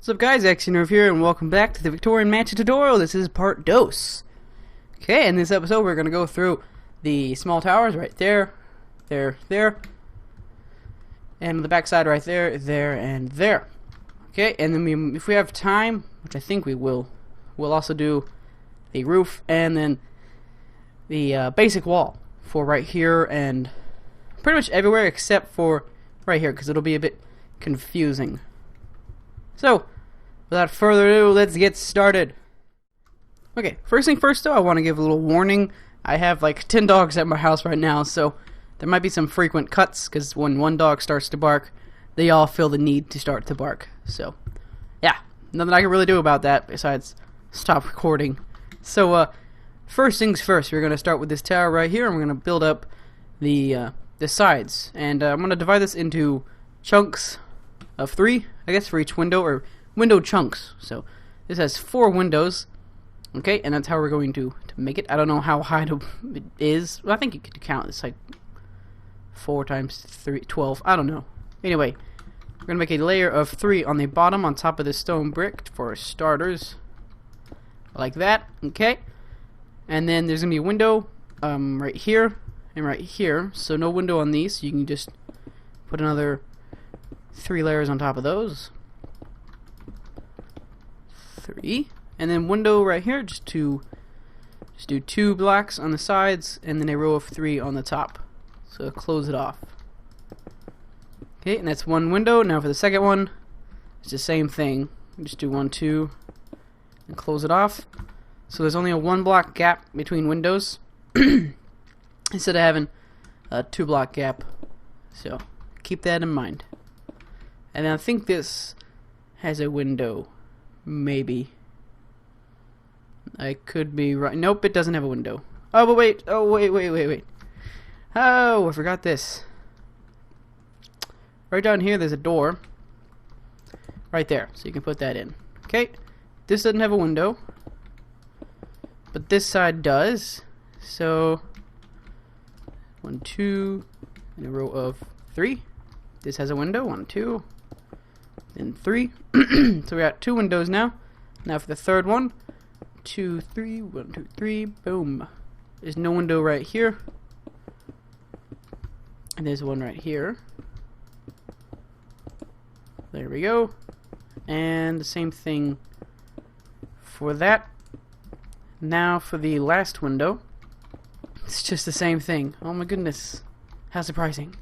What's up guys, Axianerve here, and welcome back to the Victorian mansion tutorial. This is part dos. Okay, in this episode we're going to go through the small towers right there, there, and the back side right there, there, and there. Okay, and then if we have time, which I think we will, we'll also do the roof and then the basic wall for right here and pretty much everywhere except for right here, because it'll be a bit confusing. So, without further ado, let's get started. Okay, first thing first though, I want to give a little warning. I have like 10 dogs at my house right now, so there might be some frequent cuts, because when one dog starts to bark, they all feel the need to start to bark. So, yeah, nothing I can really do about that besides stop recording. So, first things first, we're going to start with this tower right here, and we're going to build up the sides. And I'm going to divide this into chunks of 3, I guess, for each window, or window chunks. So this has 4 windows, okay, and that's how we're going to make it. I don't know how high it is. Well, I think you could count. It's like 4 times 3, 12. I don't know. Anyway, we're gonna make a layer of 3 on the bottom on top of the stone brick for starters, like that. Okay, and then there's gonna be a window right here and right here. So no window on these. So you can just put another 3 layers on top of those. 3, and then window right here, just do 2 blocks on the sides and then a row of 3 on the top. So close it off. Okay, and that's one window. Now for the second one, it's the same thing. Just do 1, 2, and close it off. So there's only a 1 block gap between windows instead of having a 2 block gap. So keep that in mind. And I think this has a window. Maybe. I could be right. Nope, it doesn't have a window. Oh, but wait. Oh, wait. Oh, I forgot this. Right down here, there's a door. Right there. So you can put that in. Okay. This doesn't have a window. But this side does. So, 1, 2, and a row of 3. This has a window. 1, 2. And 3. So we got 2 windows now. Now for the third one, 2, 3, 1, 2, 3, boom. There's no window right here, and there's one right here. There we go. And the same thing for that. Now for the last window, it's just the same thing. Oh my goodness, how surprising.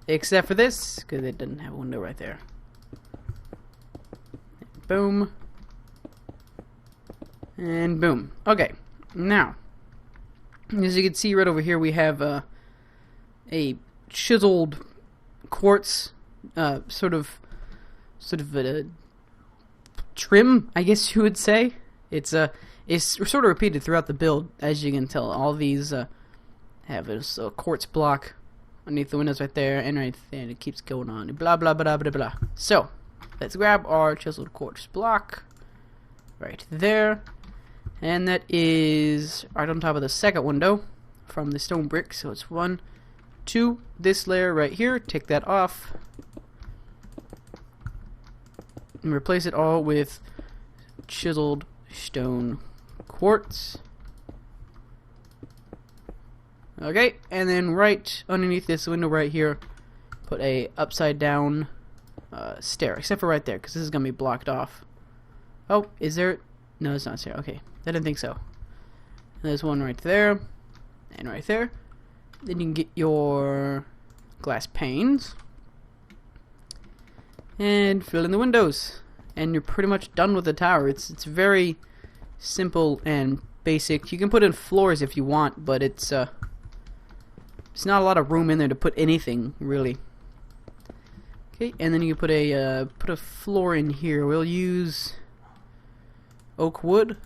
Except for this, because it doesn't have a window right there. Boom. And boom. Okay. Now, as you can see right over here, we have a chiseled quartz sort of a trim, I guess you would say. It's sort of repeated throughout the build, as you can tell. All these have a quartz block underneath the windows right there and right there, and it keeps going on. Blah blah blah blah blah. So let's grab our chiseled quartz block right there, and that is right on top of the second window from the stone brick. So it's 1, 2, this layer right here, take that off and replace it all with chiseled stone quartz. Okay, and then right underneath this window right here, put a upside down stair, except for right there, because this is going to be blocked off. Oh, is there? No, it's not a stair. Okay, I didn't think so. And there's one right there, and right there. Then you can get your glass panes, and fill in the windows. And you're pretty much done with the tower. It's very simple and basic. You can put in floors if you want, but it's not a lot of room in there to put anything, really. Okay, and then you can put a floor in here. We'll use oak wood.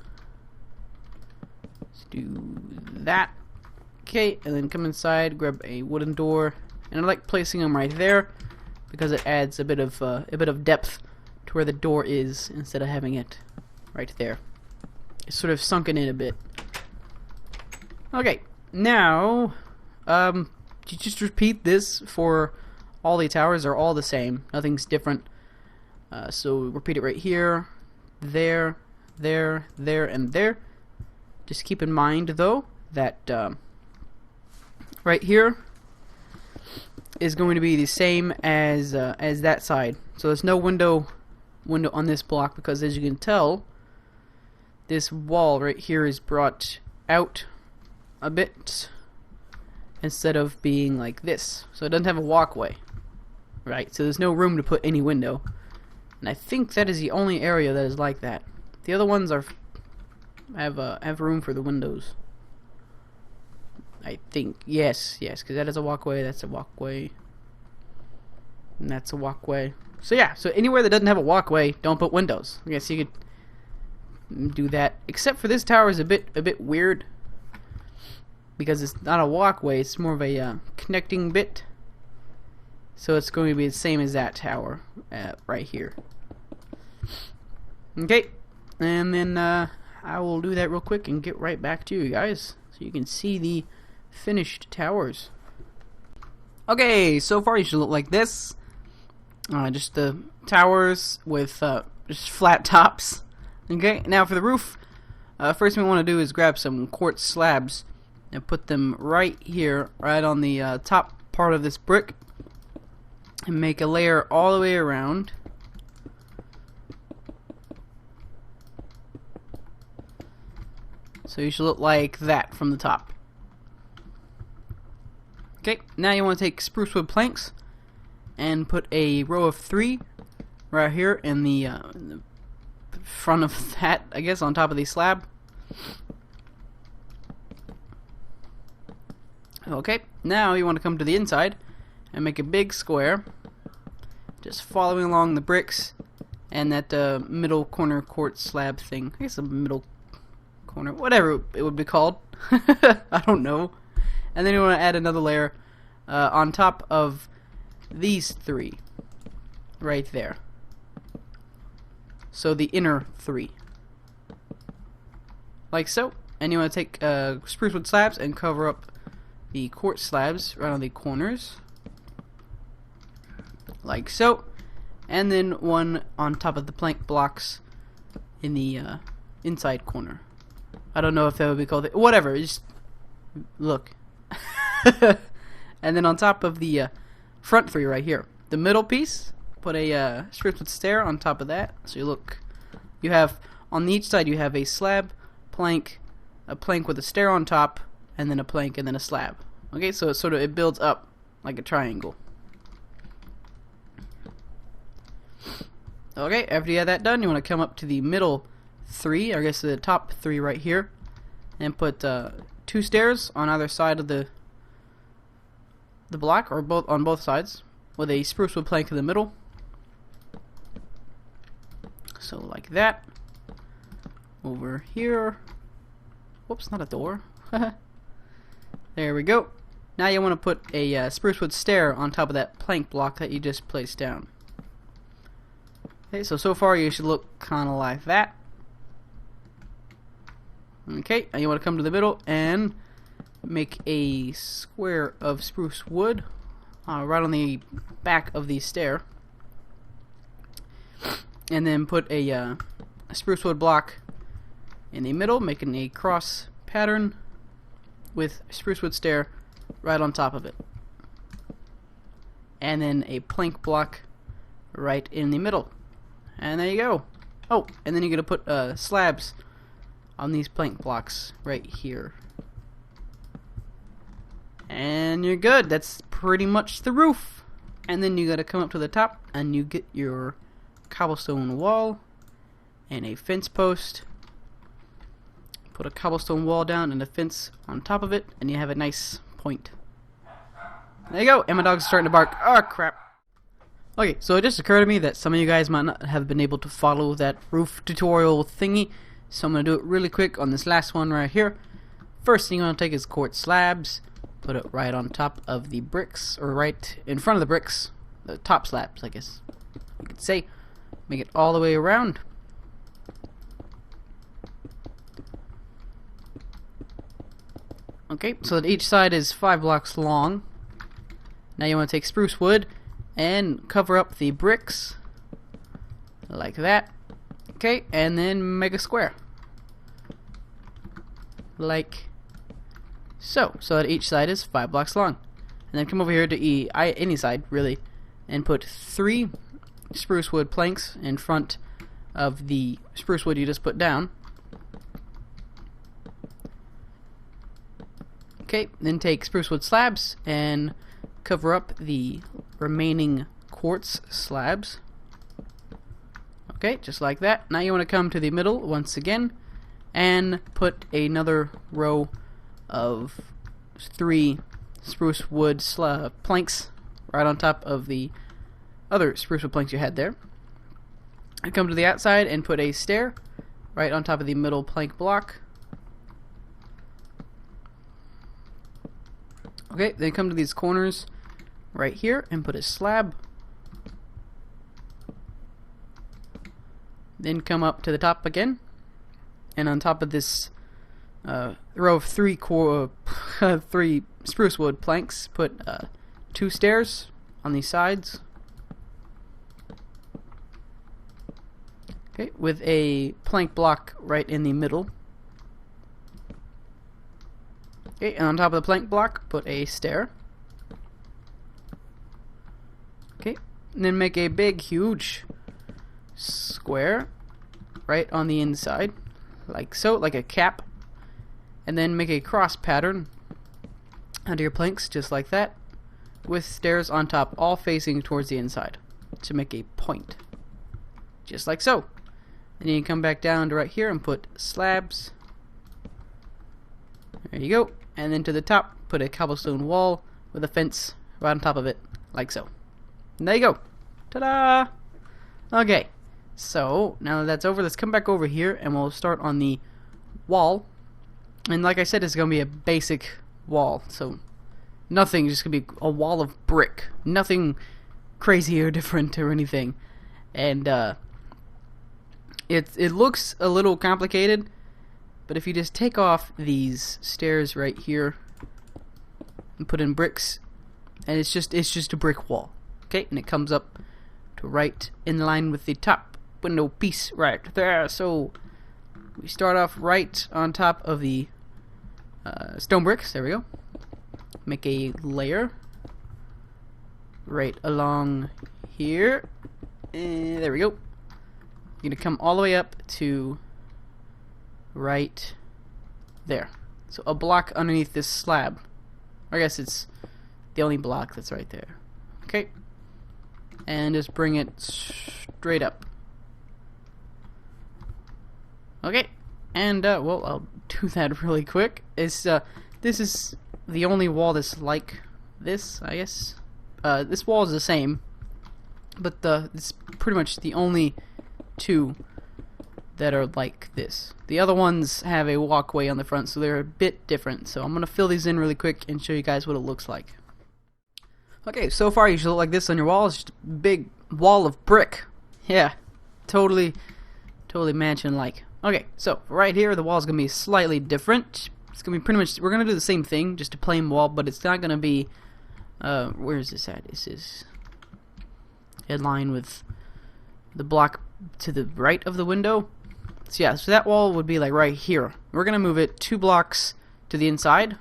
Let's do that. Okay, and then come inside, grab a wooden door, and I like placing them right there because it adds a bit of depth to where the door is instead of having it right there. It's sort of sunken in a bit. Okay, now you just repeat this for all the towers. Are all the same. Nothing's different. So repeat it right here, there, there, there, and there. Just keep in mind though that right here is going to be the same as that side. So there's no window on this block, because as you can tell, this wall right here is brought out a bit instead of being like this. So it doesn't have a walkway, right? So there's no room to put any window. And I think that is the only area that is like that. The other ones have room for the windows. I think yes, because that is a walkway. That's a walkway, and that's a walkway. So yeah, so anywhere that doesn't have a walkway, don't put windows. I guess you could do that. Except for this tower is a bit weird because it's not a walkway. It's more of a connecting bit. So it's going to be the same as that tower right here. Okay, and then I will do that real quick and get right back to you guys, so you can see the finished towers. Okay, so far you should look like this. Just the towers with just flat tops. Okay, now for the roof, first thing we want to do is grab some quartz slabs and put them right here, right on the top part of this brick, and make a layer all the way around. So you should look like that from the top. Okay, now you want to take spruce wood planks and put a row of 3 right here in the front of that, I guess, on top of the slab. Okay, now you want to come to the inside and make a big square, just following along the bricks and that middle corner quartz slab thing. I guess a middle corner, whatever it would be called. I don't know. And then you want to add another layer on top of these 3 right there. So the inner 3, like so. And you want to take spruce wood slabs and cover up the quartz slabs right on the corners, like so. And then one on top of the plank blocks in the inside corner. I don't know if that would be called whatever, just look. And then on top of the front 3 right here, the middle piece, put a spruce wood stair on top of that. So you have on each side you have a slab, plank, a plank with a stair on top, and then a plank and then a slab. Okay, so it builds up like a triangle. Okay, after you have that done, you want to come up to the middle 3, I guess the top 3 right here, and put 2 stairs on either side of the block, or on both sides, with a spruce wood plank in the middle. So like that. Over here. Whoops, not a door. There we go. Now you want to put a spruce wood stair on top of that plank block that you just placed down. Okay, so far you should look kind of like that. Okay, now you want to come to the middle and make a square of spruce wood right on the back of the stair, and then put a spruce wood block in the middle, making a cross pattern with spruce wood stair right on top of it, and then a plank block right in the middle, and there you go. Oh, and then you're gonna put slabs on these plank blocks right here, and you're good. That's pretty much the roof. And then you gotta come up to the top and you get your cobblestone wall and a fence post. Put a cobblestone wall down and a fence on top of it, and you have a nice point. There you go. And my dog's starting to bark. Oh crap. Okay, so it just occurred to me that some of you guys might not have been able to follow that roof tutorial thingy, so I'm gonna do it really quick on this last one right here. First thing you want to take is quartz slabs, put it right on top of the bricks, or right in front of the bricks, the top slabs I guess you could say. Make it all the way around. Okay, so that each side is 5 blocks long. Now you want to take spruce wood and cover up the bricks like that. Okay, and then make a square like so that each side is 5 blocks long. And then come over here to any side really, and put 3 spruce wood planks in front of the spruce wood you just put down. Okay, then take spruce wood slabs and cover up the remaining quartz slabs. Okay, just like that. Now you want to come to the middle once again and put another row of 3 spruce wood planks right on top of the other spruce wood planks you had there. And come to the outside and put a stair right on top of the middle plank block. Okay, then come to these corners right here and put a slab. Then come up to the top again, and on top of this row of 3 spruce wood planks, put 2 stairs on these sides. Okay, with a plank block right in the middle. Okay, and on top of the plank block, put a stair. Okay, and then make a big, huge square right on the inside, like so, like a cap. And then make a cross pattern under your planks, just like that, with stairs on top, all facing towards the inside, to make a point, just like so. And then you come back down to right here and put slabs. There you go. And then to the top, put a cobblestone wall with a fence right on top of it, like so. And there you go. Ta-da! Okay, so now that that's over, let's come back over here and we'll start on the wall. And like I said, it's going to be a basic wall, so nothing, just going to be a wall of brick. Nothing crazy or different or anything. And it looks a little complicated, but if you just take off these stairs right here and put in bricks, and it's just a brick wall. Okay, and it comes up to right in line with the top window piece right there. So we start off right on top of the stone bricks. There we go. Make a layer right along here. And there we go. You're gonna come all the way up to right there. So a block underneath this slab. I guess it's the only block that's right there. Okay. And just bring it straight up. Okay. And well, I'll do that really quick. This is the only wall that's like this, I guess. This wall is the same, but it's pretty much the only 2 that are like this. The other ones have a walkway on the front, so they're a bit different. So I'm gonna fill these in really quick and show you guys what it looks like. Okay, so far you should look like this on your wall. It's just a big wall of brick. Yeah, totally mansion-like. Okay, so right here the wall is gonna be slightly different. It's gonna be pretty much, we're gonna do the same thing, just a plain wall, but it's not gonna be. Where is this at? This is in line with the block to the right of the window. So yeah, so that wall would be like right here. We're gonna move it 2 blocks to the inside.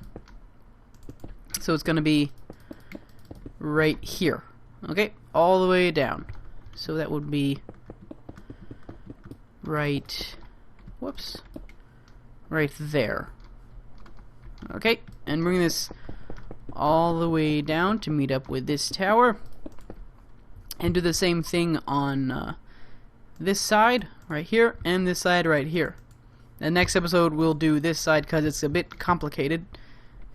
So it's gonna be right here. Okay, all the way down. So that would be right, whoops, right there. Okay, and bring this all the way down to meet up with this tower. And do the same thing on this side right here and this side right here. The next episode we'll do this side because it's a bit complicated.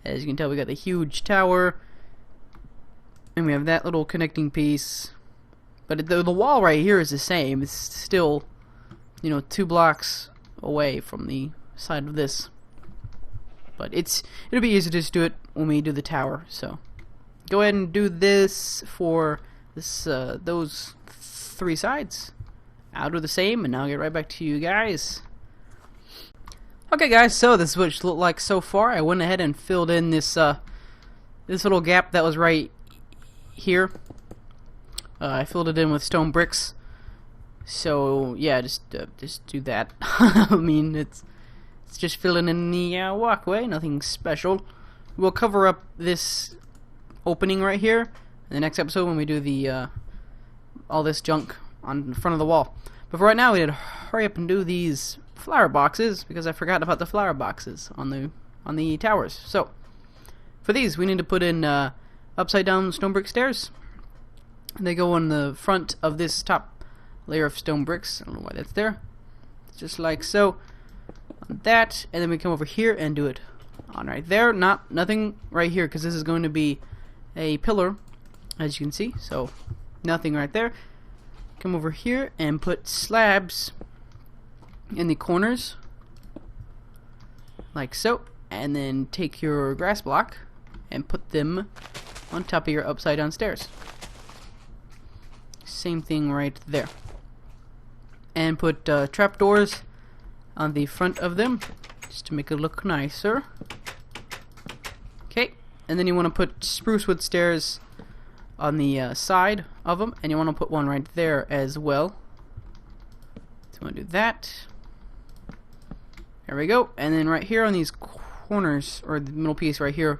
As you can tell, we got the huge tower and we have that little connecting piece, but the wall right here is the same. It's still, you know, 2 blocks away from the side of this, but it'll be easier to just do it when we do the tower. So go ahead and do this for this those 3 sides. I'll do the same, and I'll get right back to you guys. Okay, guys, so this is what it looked like so far. I went ahead and filled in this this little gap that was right here. I filled it in with stone bricks, So yeah, just do that. I mean, it's just filling in the walkway, nothing special. We'll cover up this opening right here in the next episode when we do the all this junk on the front of the wall. But for right now, we need to hurry up and do these flower boxes because I forgot about the flower boxes on the towers. So for these, we need to put in upside down stone brick stairs. They go on the front of this top layer of stone bricks. I don't know why that's there. It's just like so. On that, and then we come over here and do it on right there. Nothing right here because this is going to be a pillar, as you can see. So nothing right there. Come over here and put slabs in the corners, like so. And then take your grass block and put them on top of your upside down stairs. Same thing right there. And put trapdoors on the front of them just to make it look nicer. Okay, and then you want to put spruce wood stairs on the side of them, and you want to put one right there as well. So I'm going to do that. There we go. And then right here on these corners, or the middle piece right here,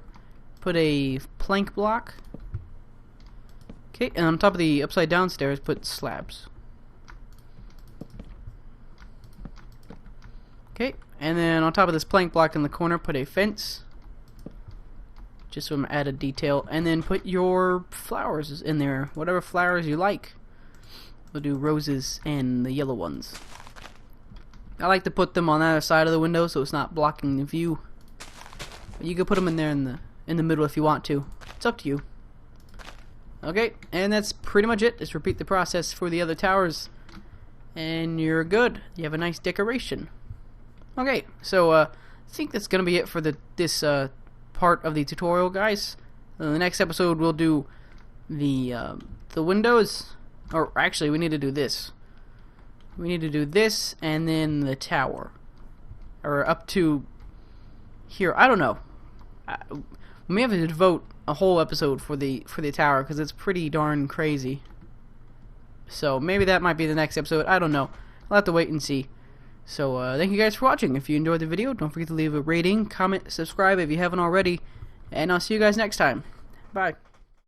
put a plank block. Okay, and on top of the upside down stairs, put slabs. Okay, and then on top of this plank block in the corner, put a fence. Just some added detail. And then put your flowers in there, whatever flowers you like. We'll do roses and the yellow ones. I like to put them on the other side of the window so it's not blocking the view. But you can put them in there in the middle if you want to. It's up to you. Okay, and that's pretty much it. Just repeat the process for the other towers, and you're good. You have a nice decoration. Okay, so I think that's gonna be it for this part of the tutorial, guys. In the next episode, we'll do the windows, or actually, we need to do this. We need to do this, and then the tower, or up to here. I don't know. We may have to devote a whole episode for the tower because it's pretty darn crazy. So maybe that might be the next episode. I don't know. I'll have to wait and see. So thank you guys for watching. If you enjoyed the video, don't forget to leave a rating, comment, subscribe if you haven't already, and I'll see you guys next time. Bye.